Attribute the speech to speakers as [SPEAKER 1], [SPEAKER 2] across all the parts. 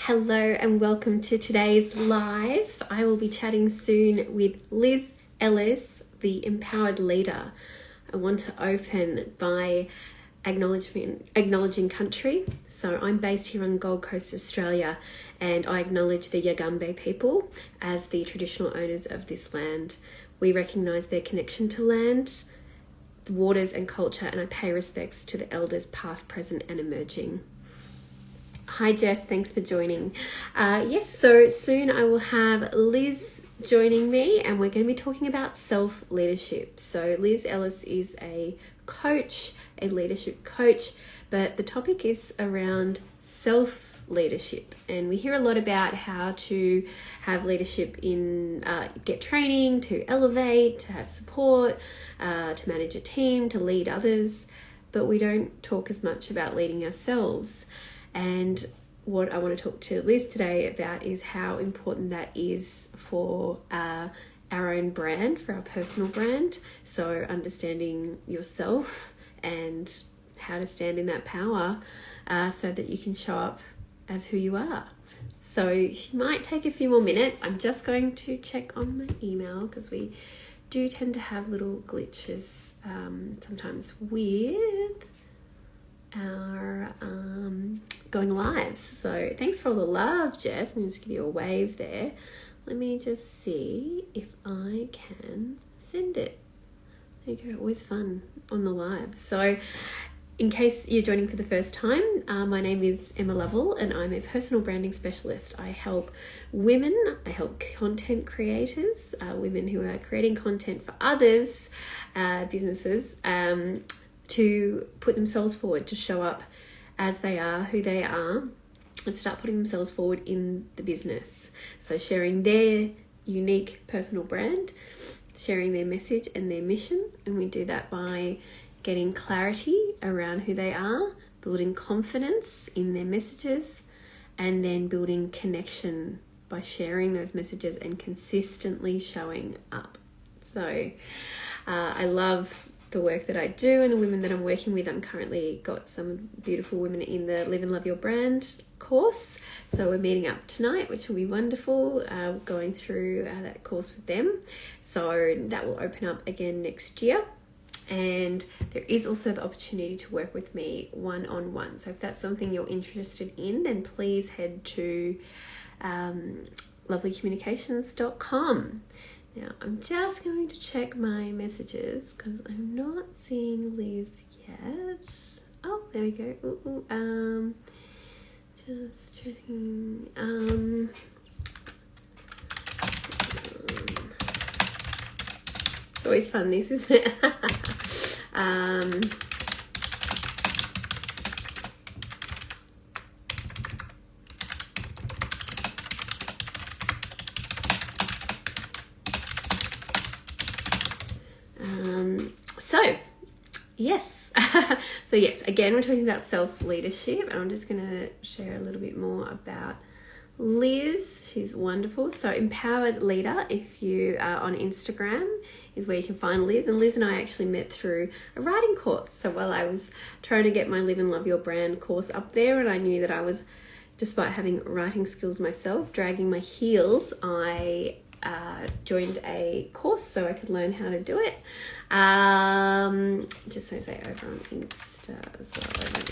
[SPEAKER 1] Hello and welcome to today's live. I will be chatting soon with Liz Ellis, the empowered leader. I want to open by acknowledging country. So I'm based here on Gold Coast, Australia, and I acknowledge the Yagambeh people as the traditional owners of this land. We recognise their connection to land, the waters and culture, and I pay respects to the elders past, present and emerging. Hi Jess, thanks for joining. Yes, so soon I will have Liz joining me and we're going to be talking about self-leadership. So Liz Ellis is a coach, a leadership coach, but the topic is around self-leadership. And we hear a lot about how to have leadership in, get training, to elevate, to have support, to manage a team, to lead others, but we don't talk as much about leading ourselves. And what I want to talk to Liz today about is how important that is for our own brand, for our personal brand. So understanding yourself and how to stand in that power so that you can show up as who you are. So she might take a few more minutes. I'm just going to check on my email because we do tend to have little glitches sometimes with our going live. So thanks for all the love, Jess. I'm going to just give you a wave there. Let me just see if I can send it. There you go. Always fun on the live. So in case you're joining for the first time, my name is Emma Lovell and I'm a personal branding specialist. I help women, I help content creators, women who are creating content for others, businesses, to put themselves forward, to show up as they are, who they are, and start putting themselves forward in the business. So sharing their unique personal brand, sharing their message and their mission. And we do that by getting clarity around who they are, building confidence in their messages, and then building connection by sharing those messages and consistently showing up. So I love the work that I do and the women that I'm working with. I'm currently got some beautiful women in the Live and Love Your Brand course. So we're meeting up tonight, which will be wonderful, going through that course with them. So that will open up again next year. And there is also the opportunity to work with me one-on-one. So if that's something you're interested in, then please head to lovelycommunications.com. Now, I'm just going to check my messages because I'm not seeing Liz yet. Oh, there we go. Just checking. It's always fun, this, isn't it? So yes, again, we're talking about self-leadership, and I'm just going to share a little bit more about Liz. She's wonderful. So Empowered Leader, if you are on Instagram, is where you can find Liz. And Liz and I actually met through a writing course. So while I was trying to get my Live and Love Your Brand course up there, and I knew that I was, despite having writing skills myself, dragging my heels, I joined a course so I could learn how to do it. Just so I say, over on Insta as well, over on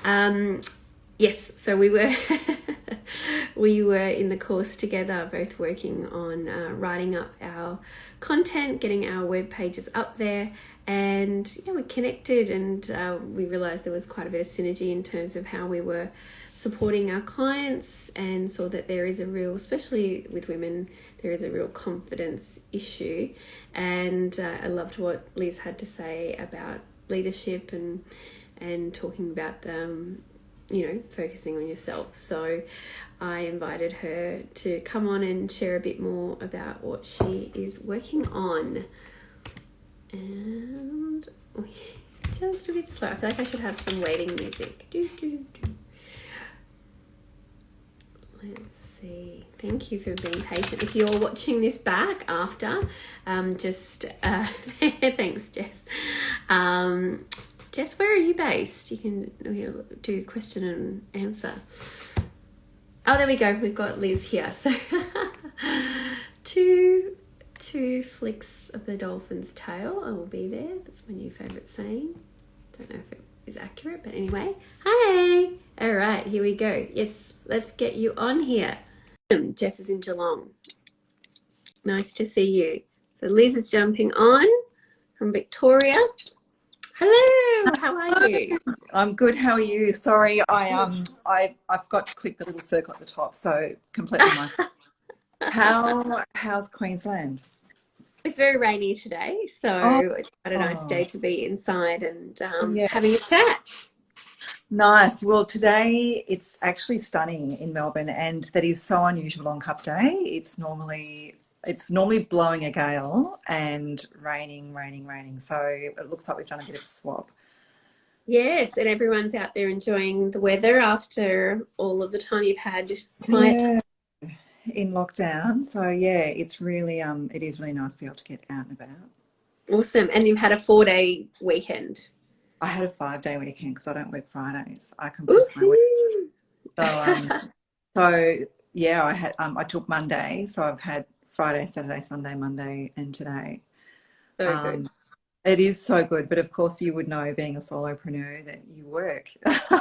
[SPEAKER 1] Instagram. Yes, so we were we were in the course together, both working on writing up our content, getting our web pages up there, and yeah, we connected, and we realized there was quite a bit of synergy in terms of how we were supporting our clients, and saw that there is a real, especially with women, there is a real confidence issue. And I loved what Liz had to say about leadership and talking about focusing on yourself. So I invited her to come on and share a bit more about what she is working on. And just a bit slow. I feel like I should have some waiting music. Let's see. Thank you for being patient. If you're watching this back after, thanks, Jess. Jess, where are you based? You can do question and answer. Oh, there we go. We've got Liz here. So two flicks of the dolphin's tail. I will be there. That's my new favourite saying. Don't know if it is accurate, but anyway. Hi. All right, here we go. Yes, let's get you on here. Jess is in Geelong. Nice to see you. So Liz is jumping on from Victoria. Hello, how are you?
[SPEAKER 2] I'm good. How are you? Sorry, I forgot to click the little circle at the top, so completely my how's Queensland?
[SPEAKER 1] It's very rainy today, so it's quite a nice day to be inside and
[SPEAKER 2] Yeah,
[SPEAKER 1] having a chat.
[SPEAKER 2] nice. Well, today it's actually stunning in Melbourne, and that is so unusual on Cup Day. It's normally blowing a gale and raining. So it looks like we've done a bit of a swap.
[SPEAKER 1] Yes, and everyone's out there enjoying the weather after all of the time you've had quiet.
[SPEAKER 2] Yeah, in lockdown. So yeah, it is really nice to be able to get out and about.
[SPEAKER 1] Awesome. And you've had a 4-day weekend.
[SPEAKER 2] I had a 5-day weekend because I don't work Fridays. I compressed my week.
[SPEAKER 1] Woohoo!
[SPEAKER 2] So yeah, I took Monday, so I've had Friday, Saturday, Sunday, Monday, and today.
[SPEAKER 1] So good.
[SPEAKER 2] It is so good, but of course you would know, being a solopreneur, that you work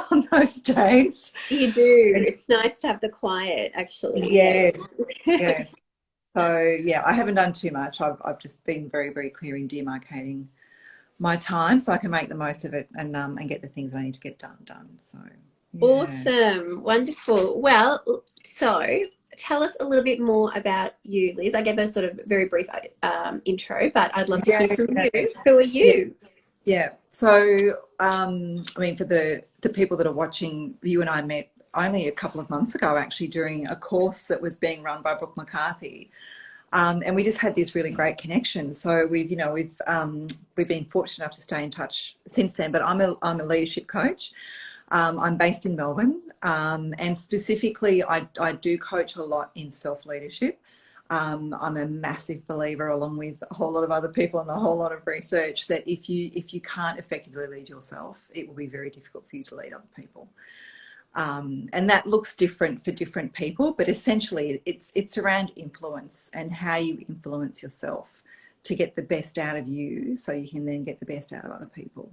[SPEAKER 2] on those days.
[SPEAKER 1] You do. It's nice to have the quiet, actually.
[SPEAKER 2] Yes, yes. So yeah, I haven't done too much. I've just been very, very clear in demarcating my time so I can make the most of it and get the things I need to get done. So yeah.
[SPEAKER 1] Awesome. Wonderful. Well, so tell us a little bit more about you, Liz. I gave a sort of very brief intro, but I'd love to hear from you. Who are you?
[SPEAKER 2] Yeah. So, I mean, for the people that are watching, you and I met only a couple of months ago, actually, during a course that was being run by Brooke McCarthy. And we just had this really great connection. So we've been fortunate enough to stay in touch since then. But I'm a leadership coach. I'm based in Melbourne, and specifically, I do coach a lot in self-leadership. I'm a massive believer, along with a whole lot of other people and a whole lot of research, that if you can't effectively lead yourself, it will be very difficult for you to lead other people. And that looks different for different people, but essentially it's around influence and how you influence yourself to get the best out of you, so you can then get the best out of other people.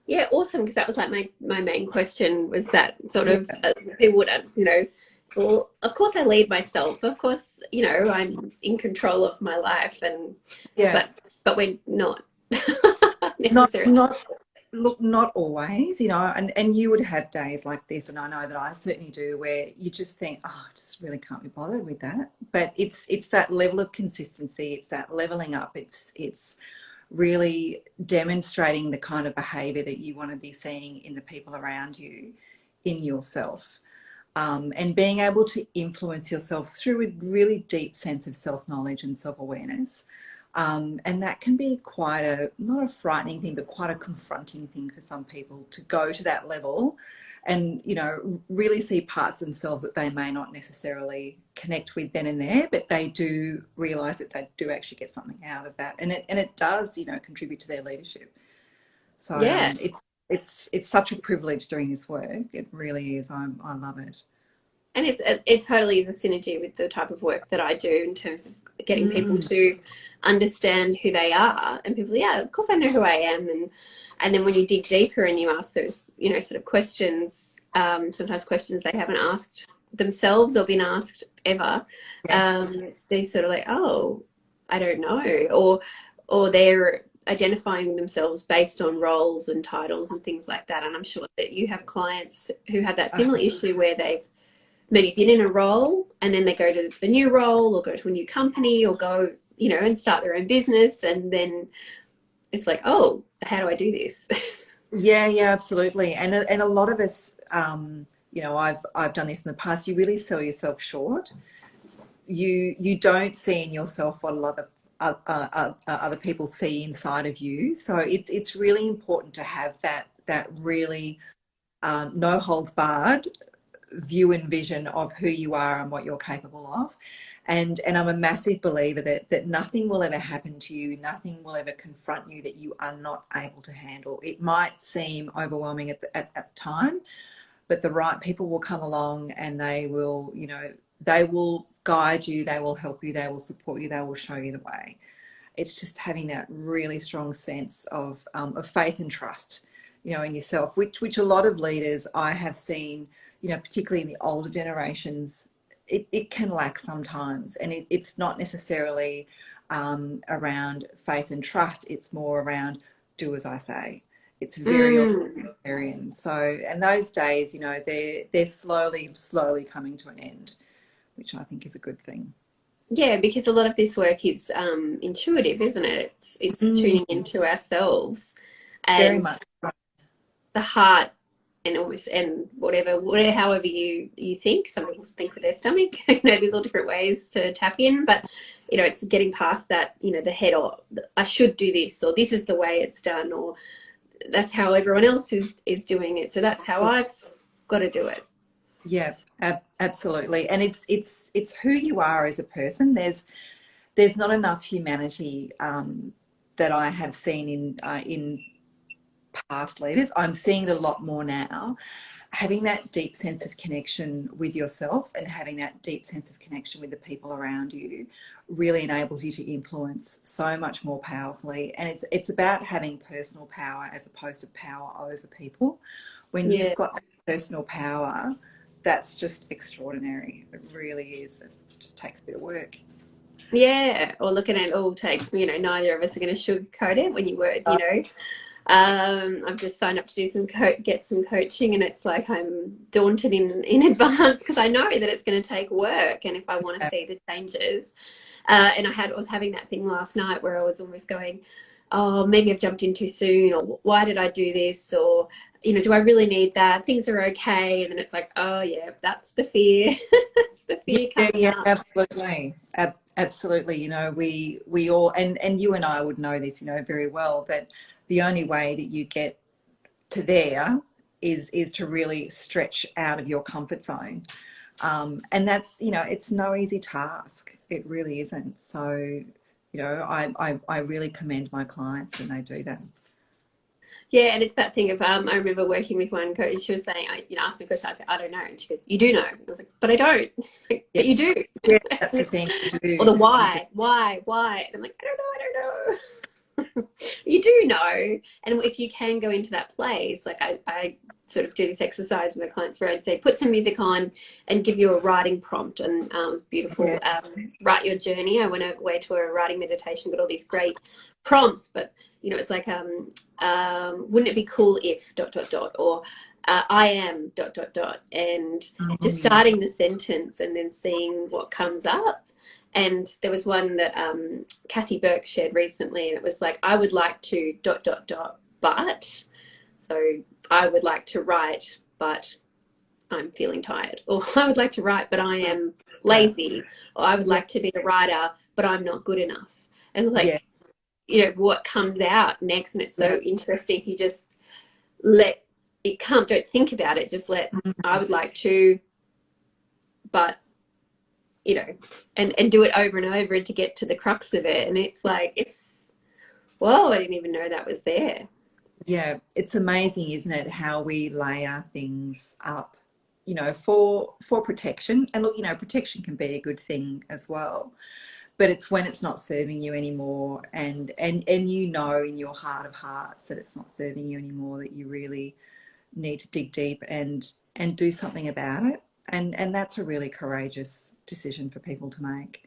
[SPEAKER 1] Yeah, awesome. Because that was like my main question, was that sort of people would, well, of course I lead myself. Of course, I'm in control of my life, and but we're not necessarily.
[SPEAKER 2] Not always, and you would have days like this, and I know that I certainly do, where you just think, oh, I just really can't be bothered with that. But it's that level of consistency, it's that leveling up, it's really demonstrating the kind of behaviour that you want to be seeing in the people around you, in yourself, and being able to influence yourself through a really deep sense of self-knowledge and self-awareness. And that can be quite not a frightening thing, but quite a confronting thing for some people, to go to that level and, really see parts of themselves that they may not necessarily connect with then and there, but they do realise that they do actually get something out of that. And it does, contribute to their leadership. So
[SPEAKER 1] Yeah.
[SPEAKER 2] It's such a privilege doing this work. It really is. I love it.
[SPEAKER 1] And it totally is a synergy with the type of work that I do, in terms of getting people to understand who they are. And people, yeah, of course I know who I am. And then when you dig deeper and you ask those, sort of questions, sometimes questions they haven't asked themselves or been asked ever, they're sort of like, oh, I don't know. Or they're identifying themselves based on roles and titles and things like that. And I'm sure that you have clients who have that similar issue, where they've maybe been in a role and then they go to a new role, or go to a new company, or go, and start their own business. And then it's like, oh, how do I do this?
[SPEAKER 2] Yeah, absolutely. And a lot of us, I've done this in the past. You really sell yourself short. You don't see in yourself what a lot of other people see inside of you. So it's really important to have that really no holds barred view and vision of who you are and what you're capable of. And I'm a massive believer that nothing will ever happen to you, nothing will ever confront you that you are not able to handle. It might seem overwhelming at the time, but the right people will come along and they will, you know, they will guide you, they will help you, they will support you, they will show you the way. It's just having that really strong sense of faith and trust, you know, in yourself, which a lot of leaders I have seen, you know, particularly in the older generations, it can lack sometimes. And it's not necessarily around faith and trust. It's more around do as I say. It's very
[SPEAKER 1] Mm.
[SPEAKER 2] authoritarian. So, and those days, you know, they're slowly coming to an end, which I think is a good thing.
[SPEAKER 1] Yeah, because a lot of this work is intuitive, isn't it? It's tuning into ourselves
[SPEAKER 2] Very
[SPEAKER 1] and
[SPEAKER 2] much.
[SPEAKER 1] the heart and almost and whatever however you think. Some people think with their stomach. You know, there's all different ways to tap in, but you know, it's getting past that. You know, the head or I should do this, or this is the way it's done, or that's how everyone else is doing it. So that's how I've got to do it.
[SPEAKER 2] Yeah, absolutely. And it's who you are as a person. There's not enough humanity that I have seen in past leaders. I'm seeing it a lot more now. Having that deep sense of connection with yourself and having that deep sense of connection with the people around you really enables you to influence so much more powerfully. And it's about having personal power as opposed to power over people. When
[SPEAKER 1] Yeah.
[SPEAKER 2] you've got that personal power, that's just extraordinary. It really is. It just takes a bit of work.
[SPEAKER 1] Yeah, or looking at it all takes, you know, neither of us are going to sugarcoat it when you were, you know, I've just signed up to do get some coaching, and it's like I'm daunted in advance because I know that it's going to take work, and if I want to see the changes, and I was having that thing last night where I was almost going, oh, maybe I've jumped in too soon, or why did I do this, or you know, do I really need that? Things are okay, and then it's like, oh yeah, that's the fear, that's the fear
[SPEAKER 2] Yeah,
[SPEAKER 1] coming
[SPEAKER 2] yeah,
[SPEAKER 1] up.
[SPEAKER 2] absolutely. Absolutely. You know, we all, and you and I would know this, you know, very well, that the only way that you get to there is to really stretch out of your comfort zone. And that's, you know, it's no easy task. It really isn't. So, you know, I really commend my clients when they do that.
[SPEAKER 1] Yeah, and it's that thing of I remember working with one coach. She was saying, you know, asked me a question. I said, I don't know, and she goes, "You do know." And I was like, "But I don't." She's like, "But you
[SPEAKER 2] Yes.
[SPEAKER 1] do."
[SPEAKER 2] Yeah, that's the thing. You
[SPEAKER 1] Or the
[SPEAKER 2] do. You do.
[SPEAKER 1] why? And I'm like, I don't know. You do know, and if you can go into that place, like I sort of do this exercise with my clients where I'd say, put some music on and give you a writing prompt, and beautiful,
[SPEAKER 2] Yeah.
[SPEAKER 1] write your journey. I went away to a writing meditation, got all these great prompts, but you know, it's like, wouldn't it be cool if dot dot dot, or I am dot dot dot, and just starting the sentence and then seeing what comes up. And there was one that Kathy Burke shared recently, and it was like, I would like to dot dot dot, but so I would like to write, but I'm feeling tired, or I would like to write, but I am
[SPEAKER 2] Yeah.
[SPEAKER 1] lazy, or I would
[SPEAKER 2] Yeah.
[SPEAKER 1] like to be a writer, but I'm not good enough. And
[SPEAKER 2] Yeah.
[SPEAKER 1] like, you know, what comes out next, and it's
[SPEAKER 2] Yeah.
[SPEAKER 1] so interesting if you just let it come, don't think about it, just let, I would like to, but you know, and do it over and over to get to the crux of it. And it's like, it's, whoa, I didn't even know that was there.
[SPEAKER 2] Yeah, it's amazing, isn't it, how we layer things up, you know, for protection. And look, you know, protection can be a good thing as well, but it's when it's not serving you anymore, and you know in your heart of hearts that it's not serving you anymore, that you really need to dig deep and do something about it. And that's a really courageous decision for people to make.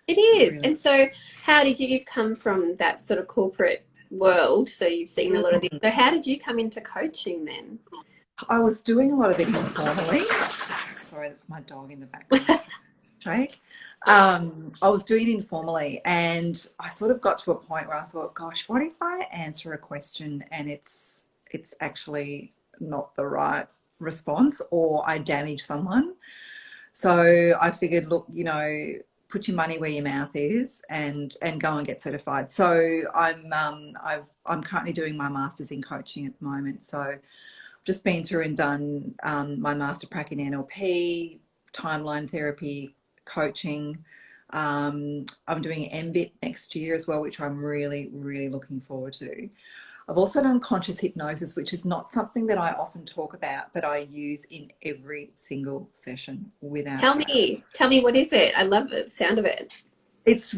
[SPEAKER 1] It
[SPEAKER 2] It
[SPEAKER 1] is.
[SPEAKER 2] really.
[SPEAKER 1] And so, how did you've come from that sort of corporate world? So, you've seen a lot of this. So, how did you come into coaching then?
[SPEAKER 2] I was doing a lot of it informally. Sorry, that's my dog in the background. Shake. I was doing it informally, and I sort of got to a point where I thought, gosh, what if I answer a question and it's actually not the right response, or I damage someone? So I figured, look, you know, put your money where your mouth is and go and get certified. So I'm currently doing my master's in coaching at the moment. So just been through and done my master prac in NLP, timeline therapy, coaching. I'm doing MBIT next year as well, which I'm really, really looking forward to. I've also done conscious hypnosis, which is not something that I often talk about, but I use in every single session without fail.
[SPEAKER 1] Tell me, what is it? I love the sound of it.
[SPEAKER 2] It's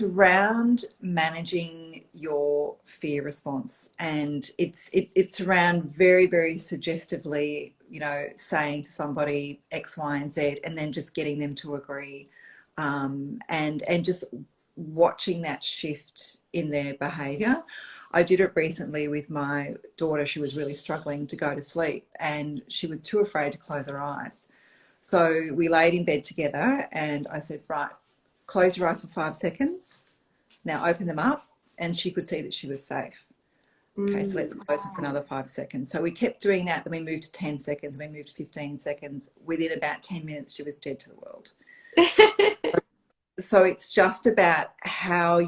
[SPEAKER 2] around managing your fear response, and it's around very, very suggestively, saying to somebody X, Y, and Z, and then just getting them to agree, and just watching that shift in their behavior. I did it recently with my daughter. She was really struggling to go to sleep, and she was too afraid to close her eyes. So we laid in bed together, and I said, right, close your eyes for 5 seconds. Now open them up. And she could see that she was safe. Okay, so let's close them for another 5 seconds. So we kept doing that. Then we moved to 10 seconds. We moved to 15 seconds. Within about 10 minutes, she was dead to the world. So it's just about how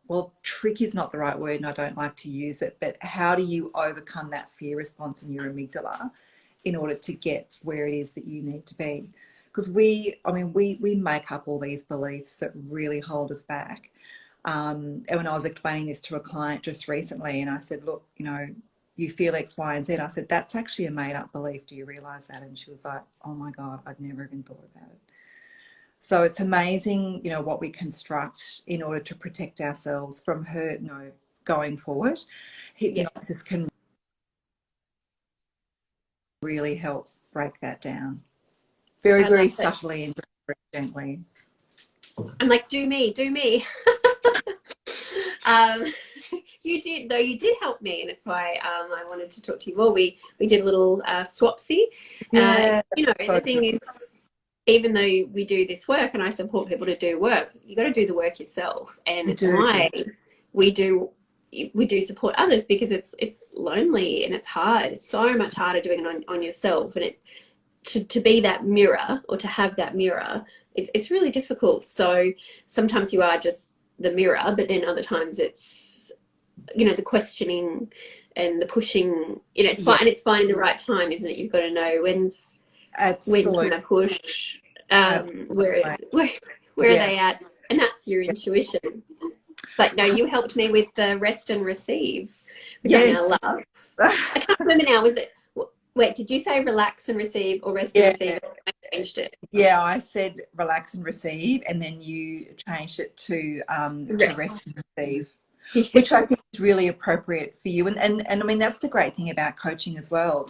[SPEAKER 2] well, trick is not the right word, and I don't like to use it, but how do you overcome that fear response in your amygdala in order to get where it is that you need to be? Because we make up all these beliefs that really hold us back. And when I was explaining this to a client just recently, and I said, look, you feel X, Y, and Z. I said, that's actually a made up belief. Do you realize that? And she was like, oh my God, I'd never even thought about it. So it's amazing, what we construct in order to protect ourselves from hurt, going forward. Hypnosis can really help break that down. Very, very subtly and very gently.
[SPEAKER 1] I'm like, do me. You did help me, and it's why I wanted to talk to you more. We did a little swapsy.
[SPEAKER 2] Yeah,
[SPEAKER 1] the thing is, even though we do this work and I support people to do work, you got to do the work yourself. And it's why we do support others, because it's lonely and it's hard. It's so much harder doing it on yourself, and to be that mirror, or to have that mirror, it's really difficult. So sometimes you are just the mirror, but then other times it's, the questioning and the pushing, it's fine. And it's fine in the right time, isn't it? You've got to know when can I push, where are they at, and that's your intuition. But no, you helped me with the rest and receive, which I now love. I can't remember now. Was it? Wait, did you say relax and receive, or rest and receive? I changed it.
[SPEAKER 2] Yeah, I said relax and receive, and then you changed it to rest and receive, which I think is really appropriate for you. And I mean, that's the great thing about coaching as well.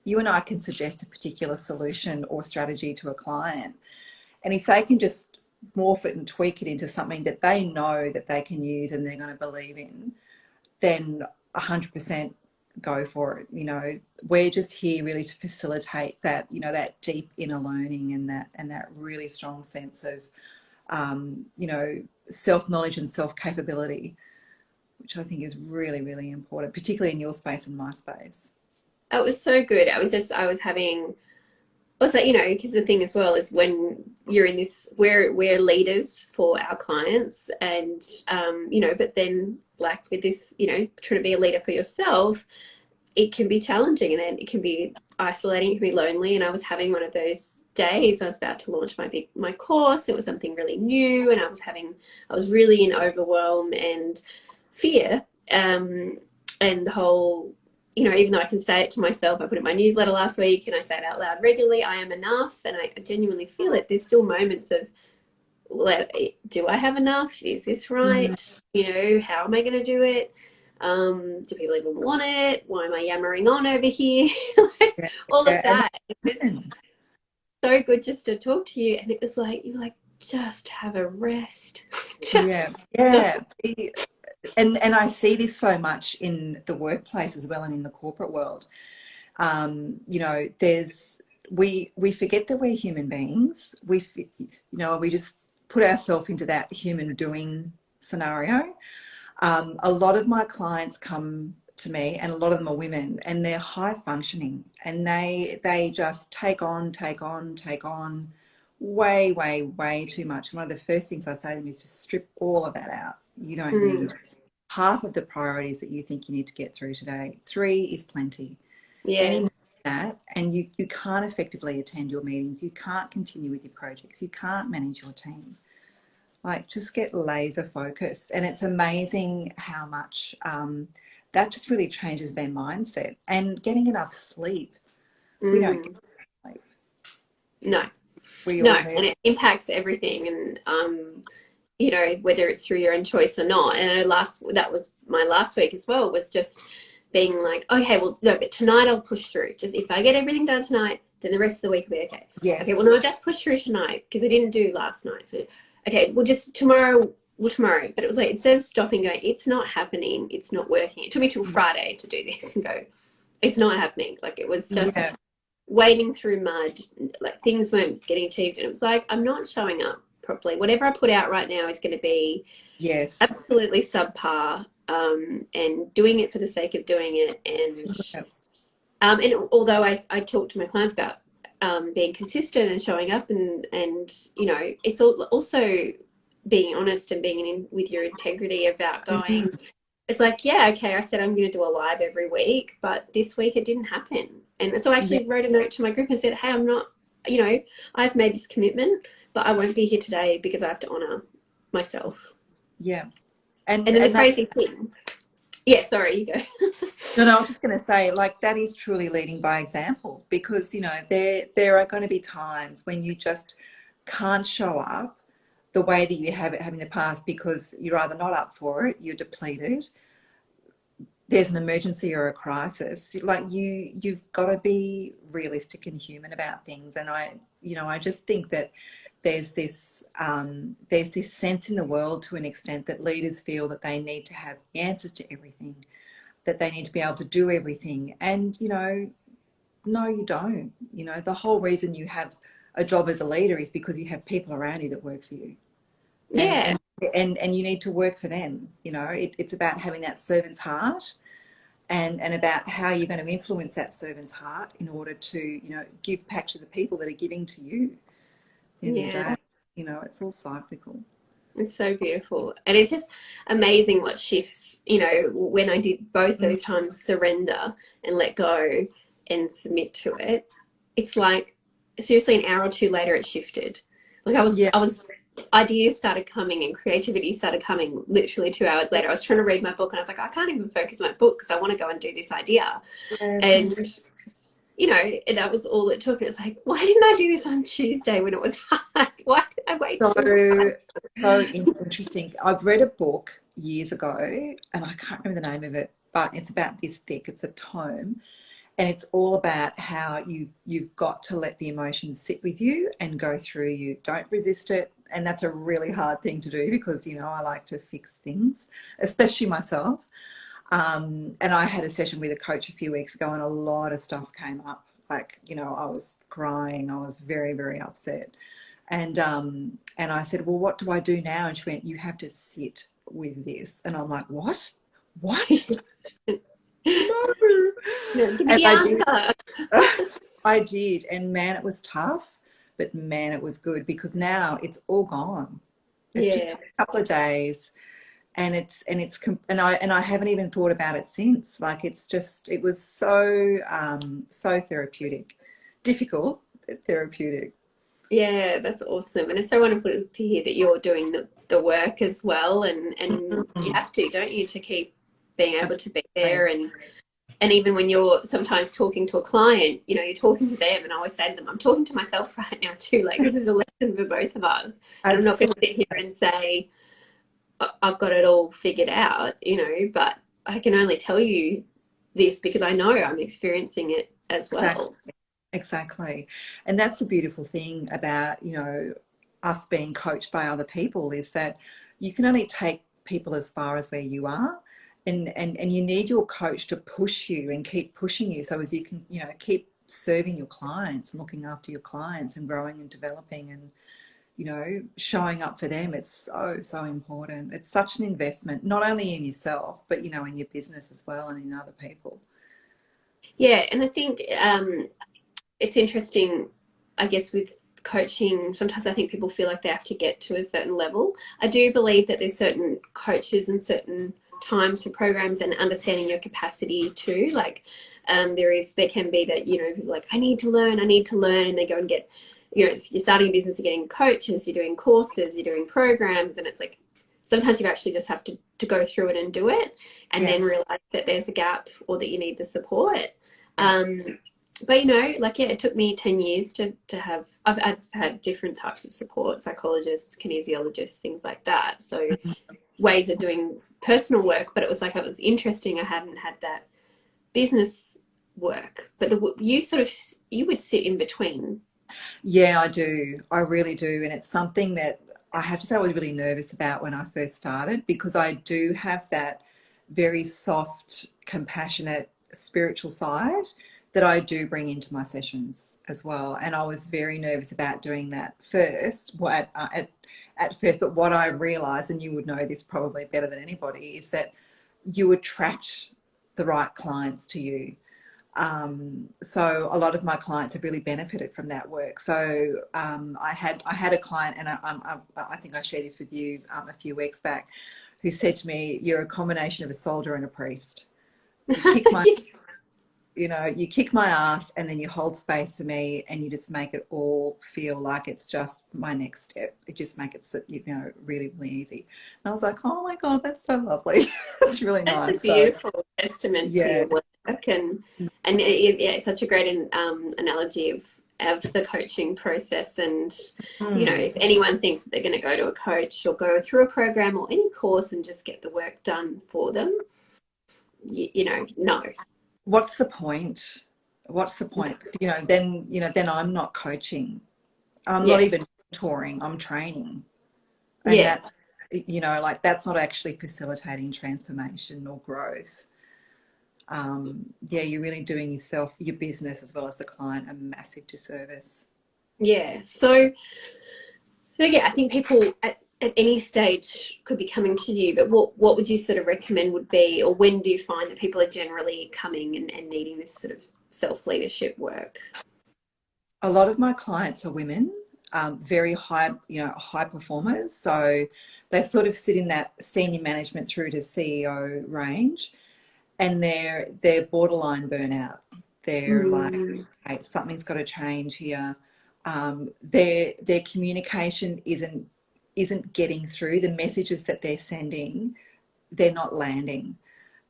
[SPEAKER 2] You and I can suggest a particular solution or strategy to a client, and if they can just morph it and tweak it into something that they know that they can use and they're going to believe in, then 100% go for it. We're just here really to facilitate that, that deep inner learning, and that really strong sense of self-knowledge and self-capability, which I think is really, really important, particularly in your space and my space.
[SPEAKER 1] It was so good. Because the thing as well is, when you're in this, we're leaders for our clients, and but then, like with this, trying to be a leader for yourself, it can be challenging, and then it can be isolating, it can be lonely. And I was having one of those days. I was about to launch my course. It was something really new, and I was really in overwhelm and fear, and the whole, even though I can say it to myself, I put it in my newsletter last week, and I say it out loud regularly, I am enough, and I genuinely feel it. There's still moments of, well, do I have enough? Is this right? Mm-hmm. How am I going to do it? Do people even want it? Why am I yammering on over here? All of that. It's so good just to talk to you. And it was like, you were like, just have a rest.
[SPEAKER 2] Yeah. And I see this so much in the workplace as well, and in the corporate world. We forget that we're human beings. We just put ourselves into that human doing scenario. A lot of my clients come to me, and a lot of them are women, and they're high functioning, and they just take on way, way, way too much. One of the first things I say to them is just strip all of that out. You don't need half of the priorities that you think you need to get through today. 3 is plenty. any
[SPEAKER 1] Yeah.
[SPEAKER 2] more than that, and you can't effectively attend your meetings, you can't continue with your projects, you can't manage your team. Like, just get laser focused. And it's amazing how much that just really changes their mindset. And getting enough sleep. We don't get
[SPEAKER 1] Mm.
[SPEAKER 2] sleep.
[SPEAKER 1] No,
[SPEAKER 2] We
[SPEAKER 1] no,
[SPEAKER 2] all
[SPEAKER 1] and
[SPEAKER 2] need.
[SPEAKER 1] it impacts everything. And you know, whether it's through your own choice or not. And I know that was my last week as well, was just being like, okay, well, no, but tonight I'll push through. Just if I get everything done tonight, then the rest of the week will be okay. Okay, well,
[SPEAKER 2] Yes.
[SPEAKER 1] no, I'll just push through tonight because I didn't do last night. So, okay, well, just tomorrow, well, tomorrow. But it was like, instead of stopping going, it's not happening, it's not working. It took me till Friday to do this and go, it's not happening. Like, it was just
[SPEAKER 2] Yeah.
[SPEAKER 1] wading through mud, like things weren't getting achieved. And it was like, I'm not showing up properly. Whatever I put out right now is going to be
[SPEAKER 2] Yes.
[SPEAKER 1] absolutely subpar, and doing it for the sake of doing it. And although I talk to my clients about being consistent and showing up, and you know, it's also being honest and being in with your integrity about going,
[SPEAKER 2] Mhm.
[SPEAKER 1] it's like, yeah, okay, I said I'm going to do a live every week, but this week it didn't happen. And so I
[SPEAKER 2] Yeah.
[SPEAKER 1] actually wrote a note to my group and said, hey, I'm not, you know, I've made this commitment, but I won't be here today because I have to honor myself.
[SPEAKER 2] Yeah.
[SPEAKER 1] And then the
[SPEAKER 2] And that,
[SPEAKER 1] crazy thing, yeah, sorry, you go.
[SPEAKER 2] no, I was just going to say, like, that is truly leading by example, because, you know, there are going to be times when you just can't show up the way that you have it having in the past, because you're either not up for it, you're depleted, there's an emergency or a crisis. Like, you've got to be realistic and human about things. And I just think that there's this sense in the world, to an extent, that leaders feel that they need to have answers to everything, that they need to be able to do everything. And, no, you don't. The whole reason you have a job as a leader is because you have people around you that work for you. And
[SPEAKER 1] Yeah,
[SPEAKER 2] and and you need to work for them. It's about having that servant's heart, and about how you're going to influence that servant's heart in order to, give back to the people that are giving to you. At the end of the
[SPEAKER 1] yeah.
[SPEAKER 2] day, it's all cyclical.
[SPEAKER 1] It's so beautiful. And it's just amazing what shifts, you know, when I did both
[SPEAKER 2] Mm.
[SPEAKER 1] those times, surrender and let go and submit to it. It's like, seriously, an hour or two later it shifted. Like
[SPEAKER 2] Yeah.
[SPEAKER 1] I was ideas started coming and creativity started coming literally 2 hours later. I was trying to read my book and I was like, I can't even focus on my book because I want to go and do this idea.
[SPEAKER 2] Yeah, me
[SPEAKER 1] And
[SPEAKER 2] too.
[SPEAKER 1] you know, that was all it took. And it's like, why didn't I do this on Tuesday when it was hard? Why did I wait till
[SPEAKER 2] So,
[SPEAKER 1] Friday?
[SPEAKER 2] so interesting. I've read a book years ago, and I can't remember the name of it, but it's about this thick. It's a tome, and it's all about how you've got to let the emotions sit with you and go through you. Don't resist it. And that's a really hard thing to do, because, I like to fix things, especially myself. And I had a session with a coach a few weeks ago, and a lot of stuff came up. Like, I was crying. I was very, very upset. And I said, well, what do I do now? And she went, you have to sit with this. And I'm like, what? What? No.
[SPEAKER 1] No, give me
[SPEAKER 2] And
[SPEAKER 1] the
[SPEAKER 2] I did.
[SPEAKER 1] answer.
[SPEAKER 2] I did. And man, it was tough, but man, it was good, because now it's all gone. It just
[SPEAKER 1] Yeah,
[SPEAKER 2] took a couple of days, and I haven't even thought about it since. Like, it was so therapeutic. Difficult, but therapeutic.
[SPEAKER 1] yeah, that's awesome. And it's so wonderful to hear that you're doing the work as well. And you
[SPEAKER 2] Mm,
[SPEAKER 1] have to, don't you, to keep being able to be there.
[SPEAKER 2] absolutely.
[SPEAKER 1] And even when you're sometimes talking to a client, you know, you're talking to them, and I always say to them, I'm talking to myself right now too. Like, this is a lesson for both of us. And I'm not going to sit here
[SPEAKER 2] Absolutely.
[SPEAKER 1] and say, I've got it all figured out, you know, but I can only tell you this because I know I'm experiencing it as
[SPEAKER 2] Exactly.
[SPEAKER 1] well.
[SPEAKER 2] Exactly. And that's the beautiful thing about, us being coached by other people, is that you can only take people as far as where you are. And you need your coach to push you and keep pushing you, so as you can, keep serving your clients and looking after your clients and growing and developing and, showing up for them. It's so, so important. It's such an investment, not only in yourself, but, in your business as well, and in other people.
[SPEAKER 1] Yeah, and I think it's interesting, I guess, with coaching. Sometimes I think people feel like they have to get to a certain level. I do believe that there's certain coaches and certain times for programs and understanding your capacity too. Like there can be that, you know, like I need to learn, and they go and get, you know, you're starting a business, you're getting coaches, you're doing courses, you're doing programs, and it's like sometimes you actually just have to go through it and do it, and then realize that there's a gap or that you need the support. But you know, like, yeah, it took me 10 years to have, I've had different types of support, psychologists, kinesiologists, things like that. So ways of doing personal work, but it was like, it was interesting. I hadn't had that business work, but you would sit in between.
[SPEAKER 2] Yeah, I do. I really do. And it's something that I have to say I was really nervous about when I first started, because I do have that very soft, compassionate, spiritual side that I do bring into my sessions as well. And I was very nervous about doing that first, at first. But what I realized, and you would know this probably better than anybody, is that you attract the right clients to you. So a lot of my clients have really benefited from that work. So I had a client, and I think I shared this with you a few weeks back, who said to me, "You're a combination of a soldier and a priest. You kick my,
[SPEAKER 1] Yes.
[SPEAKER 2] you kick my ass, and then you hold space for me, and you just make it all feel like it's just my next step. You just make it, really, really easy." And I was like, "Oh my God, that's so lovely." It's really
[SPEAKER 1] That's a
[SPEAKER 2] nice. So
[SPEAKER 1] beautiful testament to
[SPEAKER 2] yeah.
[SPEAKER 1] your work, and yeah, it's such a great analogy of the coaching process. And you know,
[SPEAKER 2] Mm.
[SPEAKER 1] if anyone thinks that they're going to go to a coach or go through a program or any course and just get the work done for them, you know, no.
[SPEAKER 2] What's the point? What's the point? Then I'm not coaching. I'm not
[SPEAKER 1] Yeah,
[SPEAKER 2] even touring. I'm training. And
[SPEAKER 1] yeah,
[SPEAKER 2] that's, like, that's not actually facilitating transformation or growth. Yeah, you're really doing yourself, your business, as well as the client, a massive disservice.
[SPEAKER 1] yeah. So yeah, I think people at any stage could be coming to you, but what would you sort of recommend would be, or when do you find that people are generally coming and needing this sort of self-leadership work?
[SPEAKER 2] A lot of my clients are women, very high, high performers. So they sort of sit in that senior management through to CEO range, and they're borderline burnout. They're like,
[SPEAKER 1] Mm,
[SPEAKER 2] "Hey, something's got to change here." Their communication isn't getting through. The messages that they're sending, they're not landing.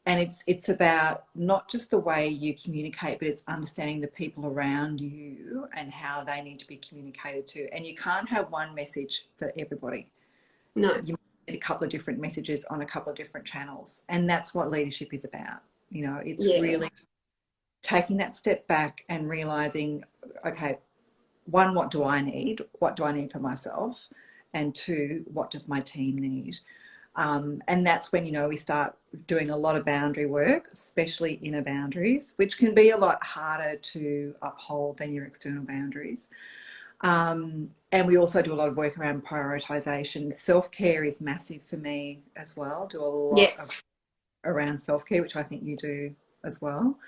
[SPEAKER 2] And it's about not just the way you communicate, but it's understanding the people around you and how they need to be communicated to. And you can't have one message for everybody.
[SPEAKER 1] no.
[SPEAKER 2] You need a couple of different messages on a couple of different channels. And that's what leadership is about. It's
[SPEAKER 1] Yeah.
[SPEAKER 2] really taking that step back and realizing, okay, one, what do I need? What do I need for myself? And two, what does my team need? And that's when, we start doing a lot of boundary work, especially inner boundaries, which can be a lot harder to uphold than your external boundaries. And we also do a lot of work around prioritization. Self-care is massive for me as well. Do a lot
[SPEAKER 1] Yes.
[SPEAKER 2] of around self-care, which I think you do as well.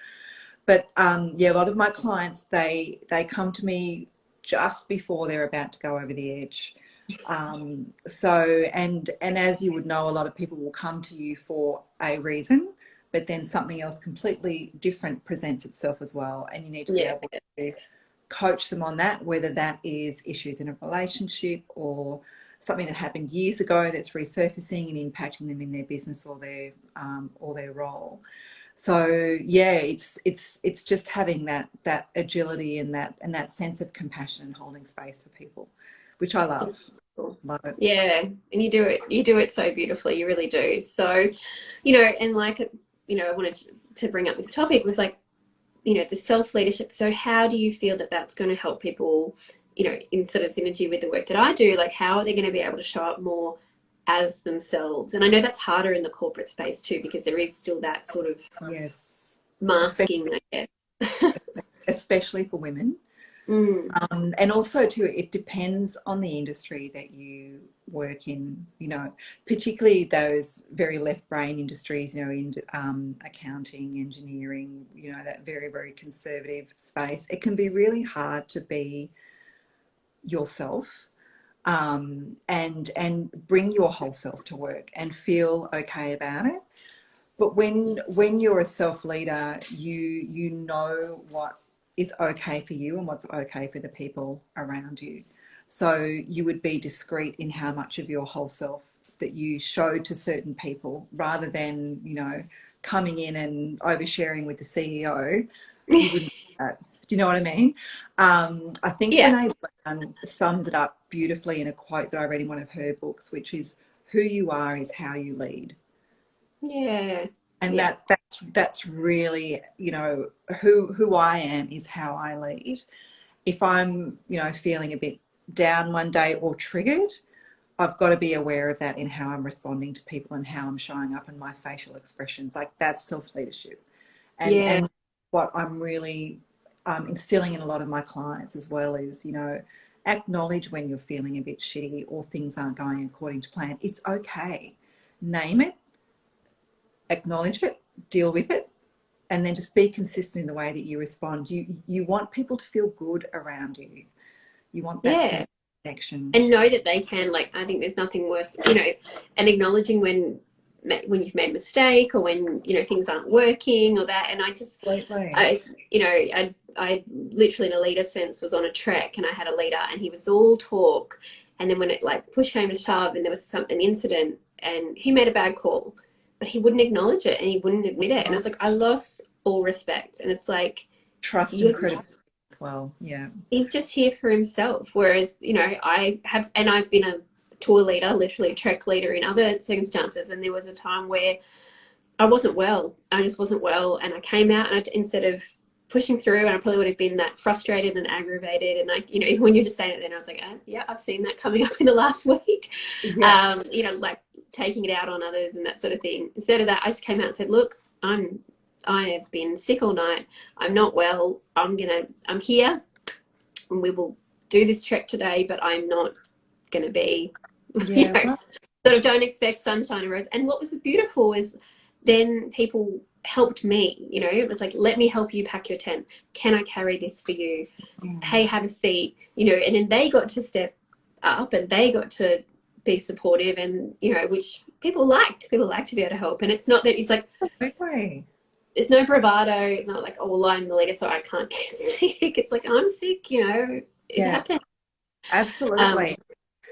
[SPEAKER 2] But yeah, a lot of my clients, they come to me just before they're about to go over the edge. And as you would know, a lot of people will come to you for a reason, but then something else completely different presents itself as well, and you need to be
[SPEAKER 1] Yeah.
[SPEAKER 2] able to coach them on that, whether that is issues in a relationship or something that happened years ago that's resurfacing and impacting them in their business or their role. So yeah, it's just having that agility and that sense of compassion and holding space for people, which I love. Love it.
[SPEAKER 1] Yeah, and you do it so beautifully. You really do. So, you know, and like, you know, I wanted to bring up this topic was like, you know, the self leadership. So, how do you feel that that's going to help people, you know, in sort of synergy with the work that I do? Like, how are they going to be able to show up more as themselves? And I know that's harder in the corporate space too, because there is still that sort of
[SPEAKER 2] Yes, especially,
[SPEAKER 1] masking, I guess.
[SPEAKER 2] especially for women.
[SPEAKER 1] Mm,
[SPEAKER 2] And also too, it depends on the industry that you work in, particularly those very left brain industries, in accounting, engineering, that very, very conservative space. It can be really hard to be yourself. and bring your whole self to work and feel okay about it. But when you're a self leader, you know what is okay for you and what's okay for the people around you. So you would be discreet in how much of your whole self that you show to certain people, rather than, coming in and oversharing with the CEO. You wouldn't do that. Do you know what I mean? I think
[SPEAKER 1] Yeah.
[SPEAKER 2] Brene Brown summed it up beautifully in a quote that I read in one of her books, which is, "Who you are is how you lead."
[SPEAKER 1] Yeah.
[SPEAKER 2] And
[SPEAKER 1] Yeah.
[SPEAKER 2] that's really, who I am is how I lead. If I'm, feeling a bit down one day or triggered, I've got to be aware of that in how I'm responding to people and how I'm showing up in my facial expressions. Like, that's self leadership. and
[SPEAKER 1] Yeah.
[SPEAKER 2] and what I'm really instilling in a lot of my clients as well is, acknowledge when you're feeling a bit shitty or things aren't going according to plan. It's okay. Name it, acknowledge it, deal with it, and then just be consistent in the way that you respond. You want people to feel good around you. You want that sense
[SPEAKER 1] Yeah.
[SPEAKER 2] of connection.
[SPEAKER 1] And know that they can, like, I think there's nothing worse, and acknowledging when you've made a mistake, or when, things aren't working or that. And
[SPEAKER 2] Absolutely.
[SPEAKER 1] I literally, in a leader sense, was on a trek, and I had a leader, and he was all talk. And then when it, like, push came to shove and there was an incident, and he made a bad call, but he wouldn't acknowledge it and he wouldn't admit it. And it's like, I lost all respect. And it's like,
[SPEAKER 2] Trust and
[SPEAKER 1] you're
[SPEAKER 2] credibility as well. Yeah.
[SPEAKER 1] he's just here for himself. Whereas, I've been a tour leader, literally a trek leader in other circumstances. And there was a time where I wasn't well. I just wasn't well. And I came out, and instead of pushing through, and I probably would have been that frustrated and aggravated. And even when you're just saying it, then I was like, yeah, I've seen that coming up in the last week.
[SPEAKER 2] Yeah.
[SPEAKER 1] Like taking it out on others and that sort of thing. Instead of that, I just came out and said, look, I have been sick all night. I'm not well. I'm here, and we will do this trek today, but I'm not going to be,
[SPEAKER 2] Yeah. Well,
[SPEAKER 1] sort of, don't expect sunshine and roses. And what was beautiful is then people helped me, it was like, let me help you pack your tent. Can I carry this for you? Hey, have a seat, and then they got to step up and they got to be supportive, and, which people like to be able to help. And it's not that it's like,
[SPEAKER 2] absolutely.
[SPEAKER 1] there's no bravado. It's not like, oh, well, I'm the leader, so I can't get sick. It's like, I'm sick, it happens.
[SPEAKER 2] Absolutely.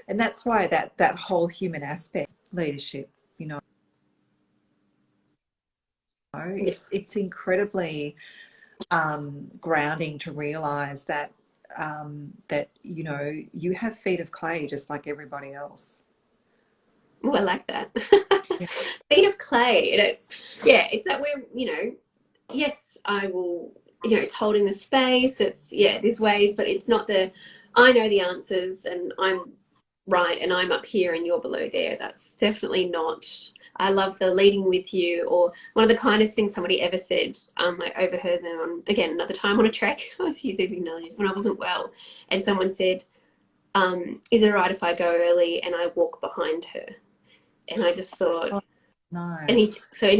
[SPEAKER 2] And that's why that whole human aspect, leadership, it's incredibly grounding to realize that you have feet of clay just like everybody else.
[SPEAKER 1] Oh, I like that.
[SPEAKER 2] Yeah.
[SPEAKER 1] Feet of clay. And it's that we're, yes, I will, it's holding the space. It's, there's ways, but it's not I know the answers and I'm right and I'm up here and you're below there. That's definitely not. I love the leading with you. Or one of the kindest things somebody ever said, I overheard them again, another time on a trek. I was using these analogies when I wasn't well. And someone said, is it all right if I go early and I walk behind her? And I just thought,
[SPEAKER 2] Oh, nice.
[SPEAKER 1] and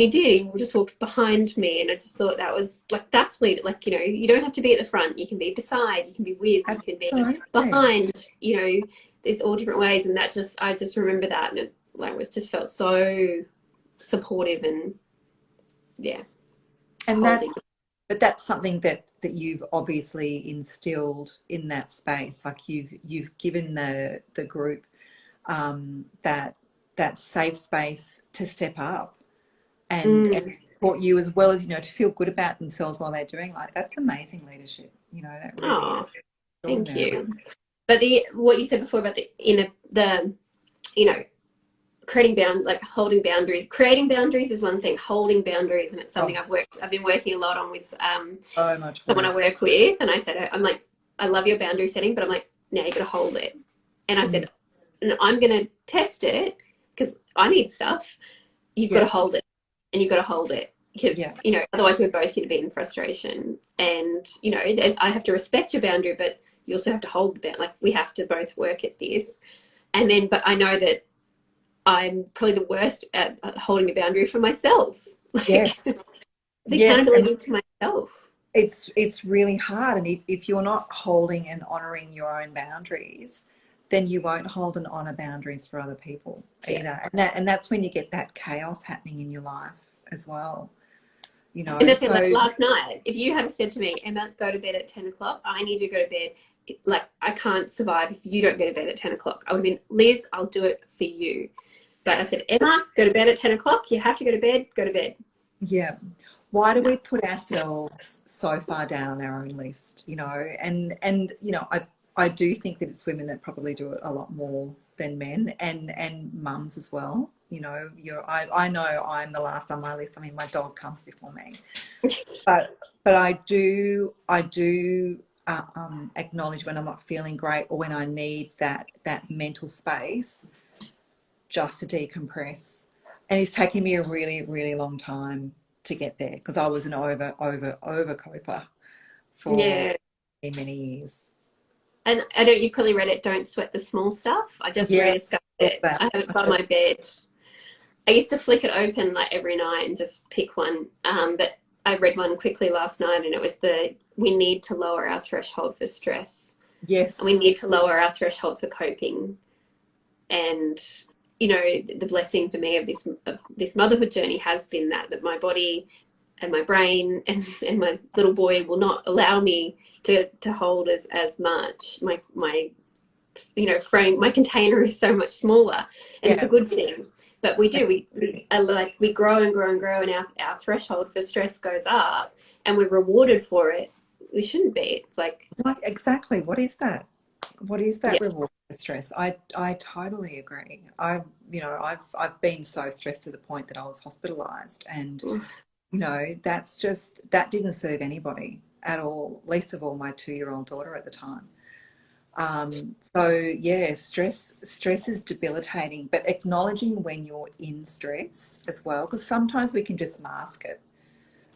[SPEAKER 1] he did. He just walked behind me, and I just thought that was like, that's lead. Like, you don't have to be at the front. You can be beside. You can be with. You can be behind. There's all different ways, and I just remember that, and it just felt so supportive, and
[SPEAKER 2] and but that's something that you've obviously instilled in that space. Like, you've given the group that safe space to step up and support you, as well as, to feel good about themselves while they're doing, like, that's amazing leadership. That really is.
[SPEAKER 1] Thank you. But what you said before about creating boundaries is one thing. Holding boundaries, and it's something I've been working a lot on with
[SPEAKER 2] so much
[SPEAKER 1] someone I work with. And I said, I'm like, I love your boundary setting, but I'm like, now you got to hold it. And I said, and I'm going to test it because I need stuff. You've got to hold it, and you've got to hold it because, otherwise we're both going to be in frustration. And, I have to respect your boundary, but you also have to hold the boundary. Like, we have to both work at this. And then, but I know that I'm probably the worst at holding a boundary for myself.
[SPEAKER 2] Yes.
[SPEAKER 1] The accountability to myself.
[SPEAKER 2] It's really hard. And if you're not holding and honouring your own boundaries, then you won't hold and honor boundaries for other people either.
[SPEAKER 1] Yeah.
[SPEAKER 2] And that's when you get that chaos happening in your life as well. You
[SPEAKER 1] And
[SPEAKER 2] know,
[SPEAKER 1] that's it, like
[SPEAKER 2] so
[SPEAKER 1] last night, if you had said to me, Emma, go to bed at 10 o'clock, I need you to go to bed. Like, I can't survive if you don't go to bed at 10 o'clock. I would have been, Liz, I'll do it for you. But I said, Emma, go to bed at 10 o'clock. You have to go to bed. Go to bed.
[SPEAKER 2] yeah. Why do
[SPEAKER 1] No.
[SPEAKER 2] we put ourselves so far down our own list, you know? And you know, I do think that it's women that probably do it a lot more than men, and mums as well. You know, I know I'm the last on my list. I mean, my dog comes before me. But I do acknowledge when I'm not feeling great, or when I need that mental space just to decompress. And it's taken me a really, really long time to get there, because I was an over coper for
[SPEAKER 1] Yeah.
[SPEAKER 2] many years.
[SPEAKER 1] And I don't, you probably read it, Don't Sweat the Small Stuff. I just
[SPEAKER 2] Yeah,
[SPEAKER 1] rediscovered it.
[SPEAKER 2] that.
[SPEAKER 1] I have it by my bed. I used to flick it open like every night and just pick one. But I read one quickly last night, and it was we need to lower our threshold for stress.
[SPEAKER 2] Yes.
[SPEAKER 1] And we need to lower our threshold for coping. And, you know, the blessing for me of this motherhood journey has been that my body and my brain and my little boy will not allow me to hold as much. My you know, frame, my container is so much smaller, and it's a good thing. But we grow and grow and grow, and our threshold for stress goes up, and we're rewarded for it. We shouldn't be. It's like,
[SPEAKER 2] Exactly. What is that? What is that
[SPEAKER 1] yeah,
[SPEAKER 2] reward for stress? I totally agree. I've been so stressed to the point that I was hospitalized, and you know, that didn't serve anybody at all, least of all my 2-year-old daughter at the time. So yeah, stress is debilitating, but acknowledging when you're in stress as well, because sometimes we can just mask it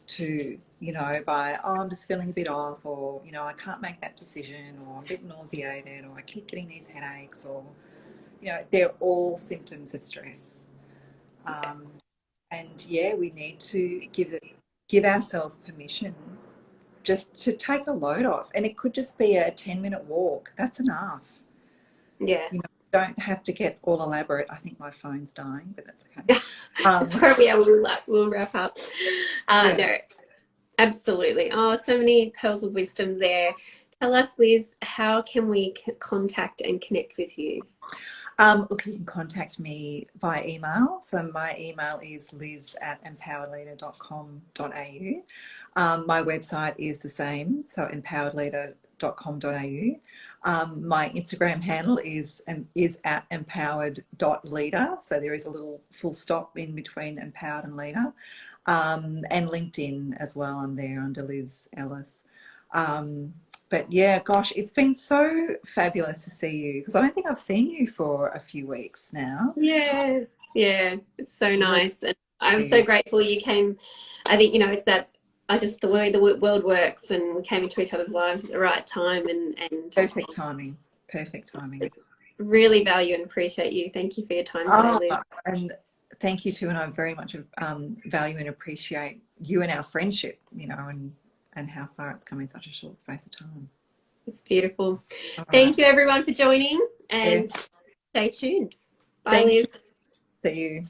[SPEAKER 2] to, you know, by, oh, I'm just feeling a bit off, or, you know, I can't make that decision, or I'm a bit nauseated, or I keep getting these headaches, or, you know, they're all symptoms of stress. Um, and yeah, we need to give ourselves permission just to take a load off. And it could just be a 10-minute walk. That's enough.
[SPEAKER 1] yeah.
[SPEAKER 2] You know, don't have to get all elaborate. I think my phone's dying, but that's okay.
[SPEAKER 1] Sorry, yeah, we'll wrap up.
[SPEAKER 2] Yeah.
[SPEAKER 1] No, absolutely. Oh, so many pearls of wisdom there. Tell us, Liz, how can we contact and connect with you?
[SPEAKER 2] Look, you can contact me via email. So my email is liz@empoweredleader.com.au. My website is the same, so empoweredleader.com.au. My Instagram handle is at empowered.leader. So there is a little full stop in between empowered and leader. And LinkedIn as well. I'm there under Liz Ellis. But yeah, gosh, it's been so fabulous to see you, because I don't think I've seen you for a few weeks now.
[SPEAKER 1] Yeah, yeah, it's so
[SPEAKER 2] Really.
[SPEAKER 1] nice. And I'm so grateful you came. I think, you know, it's that the way the world works, and we came into each other's lives at the right time, and
[SPEAKER 2] Perfect timing. Perfect timing.
[SPEAKER 1] really value and appreciate you. Thank you for your time today, Liz.
[SPEAKER 2] And thank you too. And I very much value and appreciate you and our friendship, you know, and how far it's come in such a short space of time.
[SPEAKER 1] It's beautiful.
[SPEAKER 2] All
[SPEAKER 1] Thank
[SPEAKER 2] right.
[SPEAKER 1] you, everyone, for joining, and
[SPEAKER 2] Yeah.
[SPEAKER 1] stay tuned. Bye,
[SPEAKER 2] Thank
[SPEAKER 1] Liz.
[SPEAKER 2] you. See you.